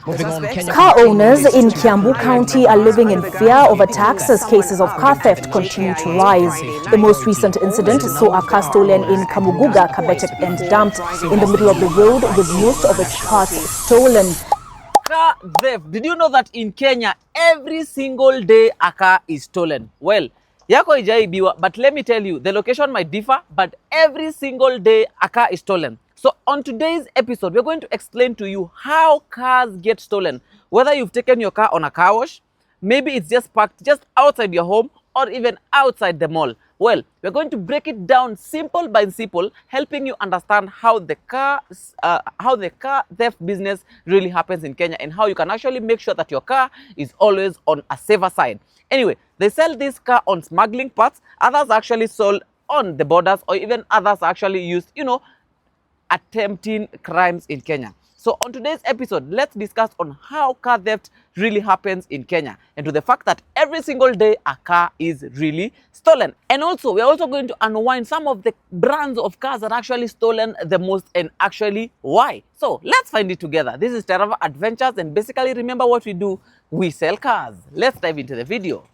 Car owners in Kiambu County are living in fear of attacks as cases of car theft continue to rise. The most recent incident saw a car stolen in Kamuguga, Kabetek, and dumped in the middle of the road with most of its parts stolen. Car theft. Did you know that in Kenya, every single day a car is stolen? Well, yako ijaibiwa, but let me tell you, the location might differ, but every single day a car is stolen. So on today's episode, we're going to explain to you how cars get stolen. Whether you've taken your car on a car wash, maybe it's just parked just outside your home or even outside the mall. Well, we're going to break it down simple by simple, helping you understand how the car theft business really happens in Kenya and how you can actually make sure that your car is always on a safer side. Anyway, they sell this car on smuggling parts. Others actually sold on the borders, or even others actually used, attempting crimes in Kenya. So on today's episode, let's discuss on how car theft really happens in Kenya and to the fact that every single day a car is really stolen. And also, we're also going to unwind some of the brands of cars that are actually stolen the most and actually why. So let's find it together. This is Terava Adventures, and basically remember what we do, we sell cars. Let's dive into the video.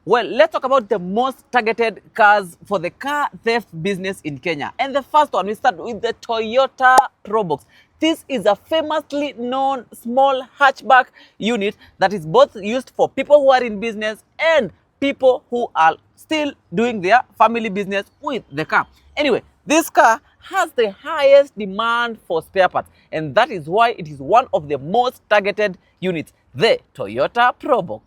Well, let's talk about the most targeted cars for the car theft business in Kenya. And the first one, we start with the Toyota Probox. This is a famously known small hatchback unit that is both used for people who are in business and people who are still doing their family business with the car. Anyway, this car has the highest demand for spare parts, and that is why it is one of the most targeted units, the Toyota Probox.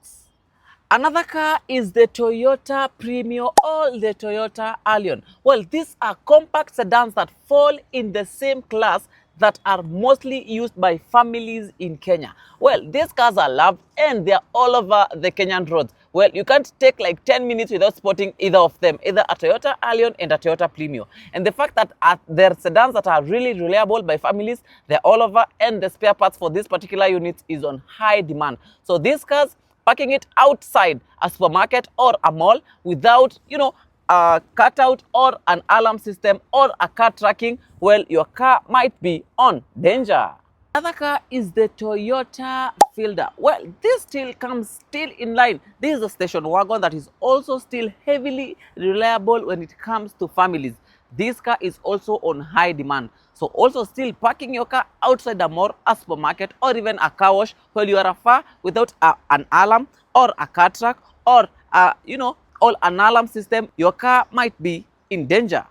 Another car is the Toyota Premio or the Toyota Allion. Well, these are compact sedans that fall in the same class that are mostly used by families in Kenya. Well, these cars are loved and they're all over the Kenyan roads. Well, you can't take like 10 minutes without spotting either of them, either a Toyota Allion and a Toyota Premio. And the fact that they're sedans that are really reliable by families, they're all over, and the spare parts for this particular unit is on high demand. So these cars, parking it outside a supermarket or a mall without, a cutout or an alarm system or a car tracking, well, your car might be on danger. Another car is the Toyota Fielder. Well, this still comes in line. This is a station wagon that is also still heavily reliable when it comes to families. This car is also on high demand. So also still parking your car outside a mall, a supermarket, or even a car wash while you are afar without an alarm or a car track or, or an alarm system, your car might be in danger.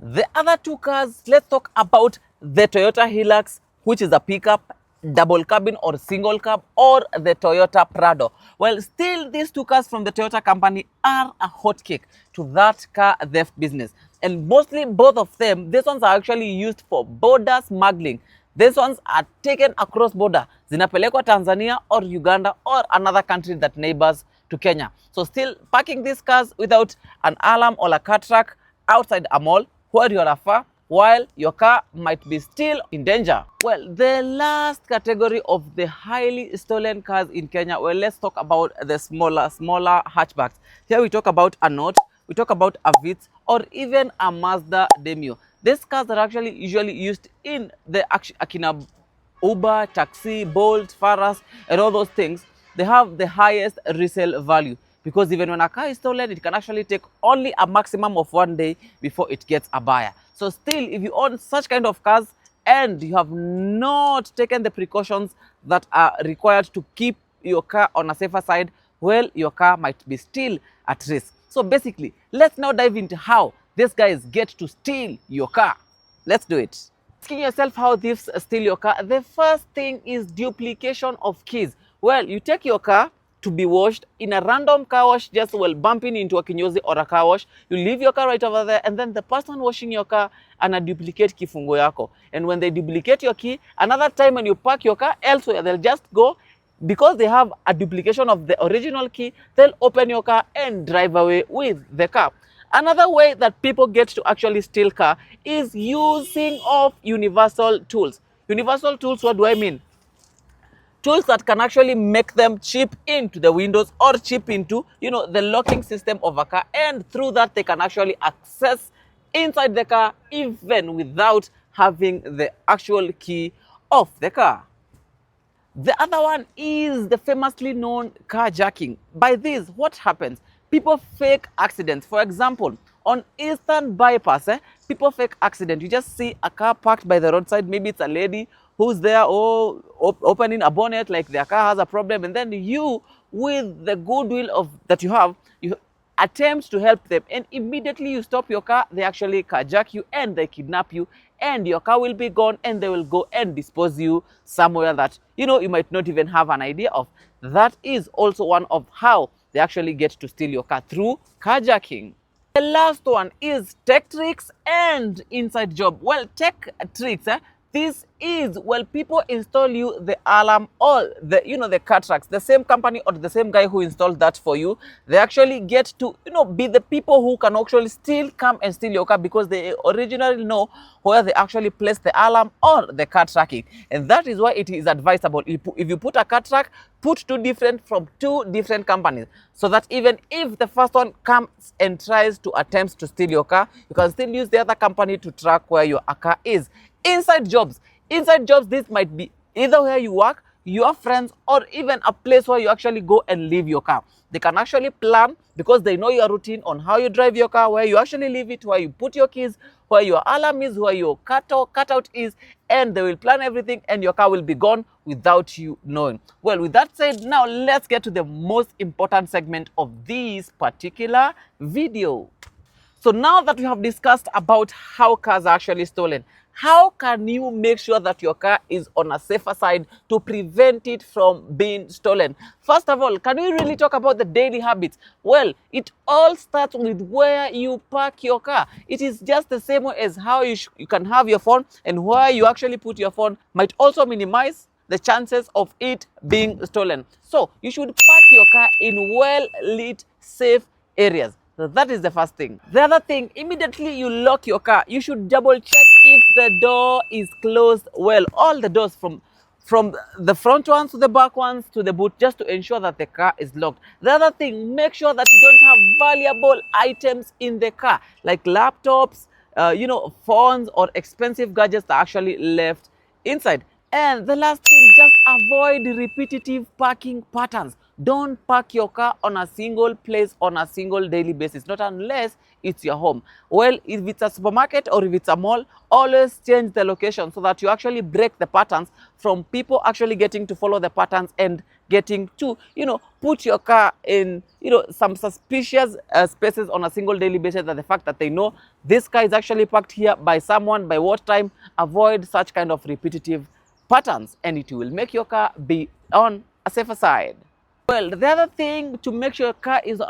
The other two cars, let's talk about the Toyota Hilux, which is a pickup, double cabin or single cab, or the Toyota Prado. Well, still these two cars from the Toyota company are a hot cake to that car theft business. And mostly both of them, these ones are actually used for border smuggling. These ones are taken across border, zinapelekwa Tanzania or Uganda or another country that neighbors to Kenya. So still parking these cars without an alarm or a car track outside a mall where you are afar, while your car might be still in danger. Well, the last category of the highly stolen cars in Kenya, well, let's talk about the smaller hatchbacks. Here we talk about a Note, we talk about a Vitz, or even a Mazda Demio. These cars are actually usually used in the Akina Uber, Taxi, Bolt, Faras, and all those things. They have the highest resale value because even when a car is stolen, it can actually take only a maximum of 1 day before it gets a buyer. So still, if you own such kind of cars and you have not taken the precautions that are required to keep your car on a safer side, well, your car might be still at risk. So basically, let's now dive into how these guys get to steal your car. Let's do it. Asking yourself how thieves steal your car, the first thing is duplication of keys. Well, you take your car to be washed in a random car wash just while bumping into a kinyozi or a car wash. You leave your car right over there, and then the person washing your car and duplicate kifungo yako. And when they duplicate your key, another time when you park your car elsewhere, they'll just go, because they have a duplication of the original key, they'll open your car and drive away with the car. Another way that people get to actually steal car is using of universal tools. Universal tools, what do I mean? Tools that can actually make them chip into the windows or chip into, the locking system of a car. And through that, they can actually access inside the car even without having the actual key of the car. The other one is the famously known carjacking. By this, what happens? People fake accidents. For example, on Eastern Bypass, people fake accident. You just see a car parked by the roadside. Maybe it's a lady who's there opening a bonnet like their car has a problem. And then you, with the goodwill that you have, you attempt to help them, and immediately you stop your car, they actually carjack you and they kidnap you, and your car will be gone, and they will go and dispose you somewhere that you might not even have an idea of. That is also one of how they actually get to steal your car, through carjacking. The last one is tech tricks and inside job. Well, tech tricks, this is, well, people install you the alarm or the car tracks. The same company or the same guy who installed that for you, they actually get to be the people who can actually still come and steal your car, because they originally know where they actually place the alarm or the car tracking. And that is why it is advisable, if you put a car track, put from two different companies, so that even if the first one comes and tries to attempt to steal your car, you can still use the other company to track where your car is. Inside jobs, this might be either where you work, your friends, or even a place where you actually go and leave your car. They can actually plan, because they know your routine on how you drive your car, where you actually leave it, where you put your keys, where your alarm is, where your cutout is, and they will plan everything, and your car will be gone without you knowing. Well, with that said, now let's get to the most important segment of this particular video. So now that we have discussed about how cars are actually stolen, how can you make sure that your car is on a safer side to prevent it from being stolen? First of all, can we really talk about the daily habits? Well, it all starts with where you park your car. It is just the same way as how you can have your phone, and where you actually put your phone might also minimize the chances of it being stolen. So you should park your car in well-lit, safe areas. So that is the first thing. The other thing, immediately you lock your car, you should double check if the door is closed well. All the doors, from the front ones to the back ones to the boot, just to ensure that the car is locked. The other thing, make sure that you don't have valuable items in the car, like laptops, phones, or expensive gadgets that are actually left inside. And the last thing, just avoid repetitive parking patterns. Don't park your car on a single place on a single daily basis, not unless it's your home. Well, if it's a supermarket or if it's a mall, always change the location, so that you actually break the patterns from people actually getting to follow the patterns and getting to, put your car in, some suspicious spaces on a single daily basis, that the fact that they know this car is actually parked here by someone, by what time. Avoid such kind of repetitive patterns, and it will make your car be on a safer side. Well, the other thing, to make sure that your car is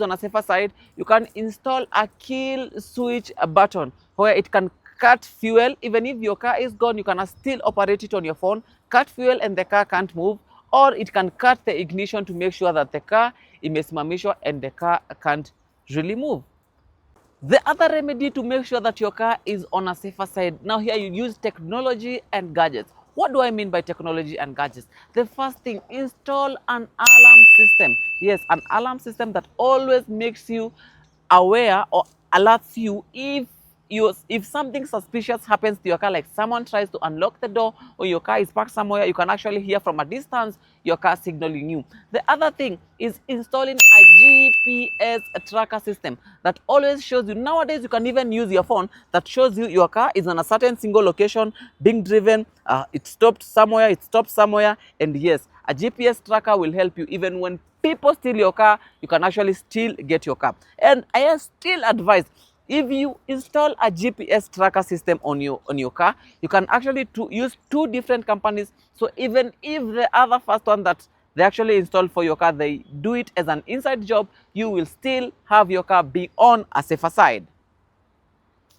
on a safer side, you can install a kill switch button, where it can cut fuel. Even if your car is gone, you can still operate it on your phone, cut fuel, and the car can't move. Or it can cut the ignition to make sure that the car imesimamishwa and the car can't really move. The other remedy to make sure that your car is on a safer side, now here you use technology and gadgets. What do I mean by technology and gadgets? The first thing, install an alarm system. Yes, an alarm system that always makes you aware or alerts you if something suspicious happens to your car, like someone tries to unlock the door, or your car is parked somewhere, you can actually hear from a distance your car signaling you. The other thing is installing a GPS tracker system that always shows you. Nowadays, you can even use your phone that shows you your car is on a certain single location being driven. It stopped somewhere, and yes, a GPS tracker will help you. Even when people steal your car, you can actually still get your car. And I still advise, if you install a GPS tracker system on your car, you can actually use two different companies. So even if the other first one that they actually installed for your car, they do it as an inside job, you will still have your car be on a safer side.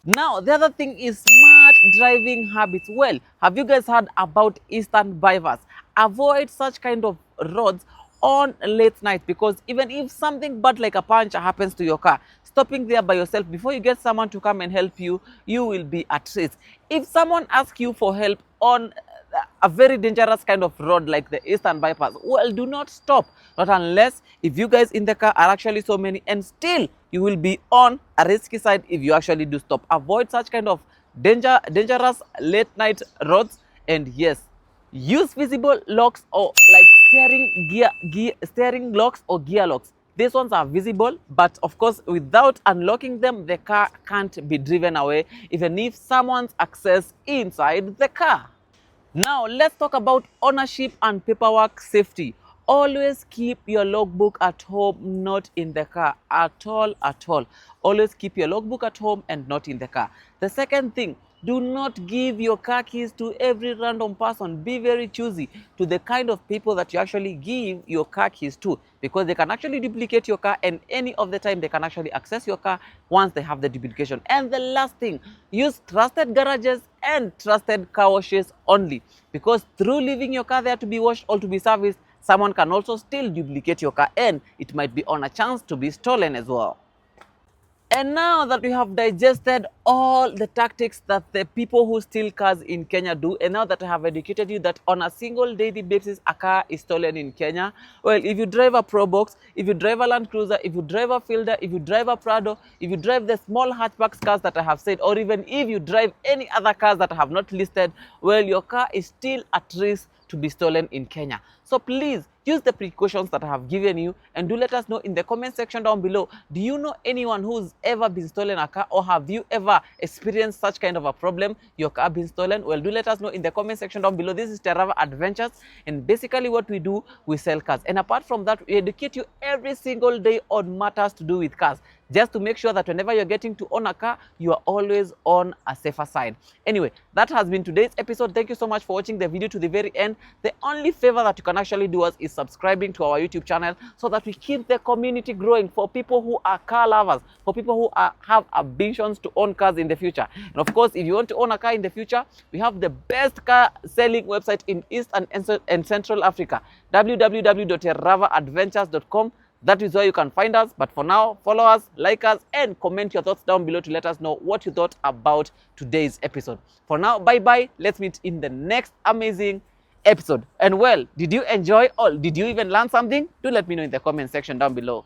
Now, the other thing is smart driving habits. Well, have you guys heard about Eastern Bypass? Avoid such kind of roads on late night, because even if something bad like a puncture happens to your car, stopping there by yourself before you get someone to come and help you, you will be at risk. If someone asks you for help on a very dangerous kind of road like the Eastern Bypass, well, do not stop. Not unless if you guys in the car are actually so many, and still you will be on a risky side if you actually do stop. Avoid such kind of dangerous late night roads, and yes, use visible locks or like steering locks or gear locks. These ones are visible, but of course, without unlocking them, the car can't be driven away, even if someone's access inside the car. Now, let's talk about ownership and paperwork safety. Always keep your logbook at home, not in the car at all, at all. Always keep your logbook at home and not in the car. The second thing, do not give your car keys to every random person. Be very choosy to the kind of people that you actually give your car keys to, because they can actually duplicate your car, and any of the time they can actually access your car once they have the duplication. And the last thing, use trusted garages and trusted car washes only, because through leaving your car there to be washed or to be serviced, someone can also still duplicate your car, and it might be on a chance to be stolen as well. And now that we have digested all the tactics that the people who steal cars in Kenya do, and now that I have educated you that on a single daily basis a car is stolen in Kenya, well, if you drive a Probox, if you drive a Land Cruiser, if you drive a Fielder, if you drive a Prado, if you drive the small hatchback cars that I have said, or even if you drive any other cars that I have not listed, well, your car is still at risk to be stolen in Kenya. So please use the precautions that I have given you, and do let us know in the comment section down below. Do you know anyone who's ever been stolen a car, or have you ever experienced such kind of a problem, your car being stolen? Well, do let us know in the comment section down below. This is Terrava Adventures, and basically what we do, we sell cars. And apart from that, we educate you every single day on matters to do with cars, just to make sure that whenever you're getting to own a car, you are always on a safer side. Anyway, that has been today's episode. Thank you so much for watching the video to the very end. The only favor that you can actually do us is subscribing to our YouTube channel, so that we keep the community growing for people who are car lovers, for people who have ambitions to own cars in the future. And of course, if you want to own a car in the future, we have the best car selling website in East and Central Africa, www.terravaadventures.com. That is where you can find us. But for now, follow us, like us, and comment your thoughts down below to let us know what you thought about today's episode. For now, bye-bye. Let's meet in the next amazing episode. And well, did you enjoy, or did you even learn something? Do let me know in the comment section down below.